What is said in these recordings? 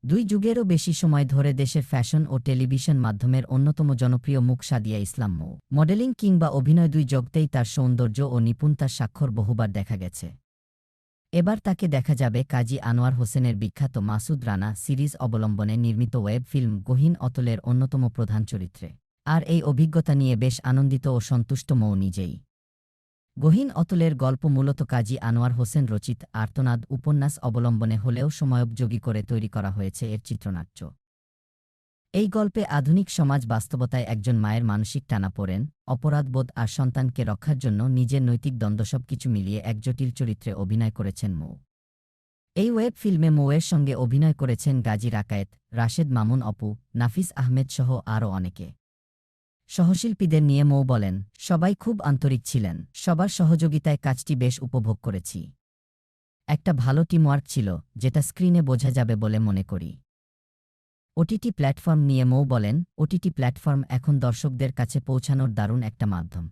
যুগেরও বেশি সময় ধরে দেশের ফ্যাশন ও টেলিভিশন মাধ্যমের অন্যতম জনপ্রিয় মুখ সাদিয়া ইসলাম মৌ। মডেলিং কিংবা অভিনয় জগতেই তার সৌন্দর্য ও নিপুণতার স্বাক্ষর বহুবার দেখা গেছে। এবার তাকে দেখা যাবে কাজী আনোয়ার হোসেনের বিখ্যাত মাসুদ রানা সিরিজ অবলম্বনে নির্মিত ওয়েব ফিল্ম গহীন অতলের অন্যতম প্রধান চরিত্রে। আর এই অভিজ্ঞতা নিয়ে বেশ আনন্দিত ও সন্তুষ্ট মৌ নিজেই। গহীন অতলের গল্প মূলত কাজী আনোয়ার হোসেন রচিত আর্তনাদ উপন্যাস অবলম্বনে হলেও সময়োপযোগী করে তৈরি করা হয়েছে এর চিত্রনাট্য। এই গল্পে আধুনিক সমাজ বাস্তবতায় একজন মায়ের মানসিক টানাপোড়েন, অপরাধবোধ আর সন্তানকে রক্ষার জন্য নিজের নৈতিক দ্বন্দ্ব সবকিছু মিলিয়ে এক জটিল চরিত্রে অভিনয় করেছেন মৌ। এই ওয়েব ফিল্মে মৌয়ের সঙ্গে অভিনয় করেছেন গাজী রাকায়েত, রাশেদ মামুন অপু, নাফিস আহমেদ সহ আরও অনেকে। সহশিল্পীদের নিয়ে মৌ বলেন, সবাই খুব আন্তরিক ছিলেন, সবার সহযোগিতায় কাজটি বেশ উপভোগ করেছি। একটা ভালো টিমওয়ার্ক ছিল, যেটা স্ক্রিনে বোঝা যাবে বলে মনে করি। ওটিটি প্ল্যাটফর্ম নিয়ে মৌ বলেন, ওটিটি প্ল্যাটফর্ম এখন দর্শকদের কাছে পৌঁছানোর দারুণ একটা মাধ্যম।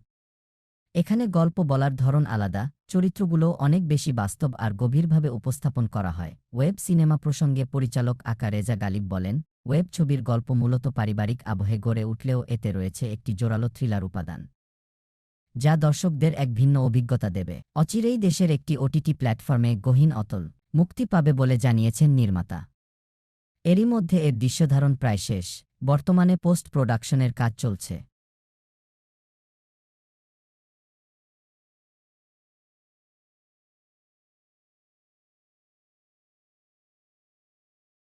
এখানে গল্প বলার ধরন আলাদা, চরিত্রগুলো অনেক বেশি বাস্তব আর গভীরভাবে উপস্থাপন করা হয়। ওয়েব সিনেমা প্রসঙ্গে পরিচালক আকা রেজা গালিব বলেন, ওয়েব ছবির গল্প মূলত পারিবারিক আবহে গড়ে উঠলেও এতে রয়েছে একটি জোরালো থ্রিলার উপাদান, যা দর্শকদের এক ভিন্ন অভিজ্ঞতা দেবে। অচিরেই দেশের একটি ওটিটি প্ল্যাটফর্মে গহীন অতল মুক্তি পাবে বলে জানিয়েছেন নির্মাতা। এরই মধ্যে এর দৃশ্যধারণ প্রায় শেষ, বর্তমানে পোস্ট প্রোডাকশনের কাজ চলছে।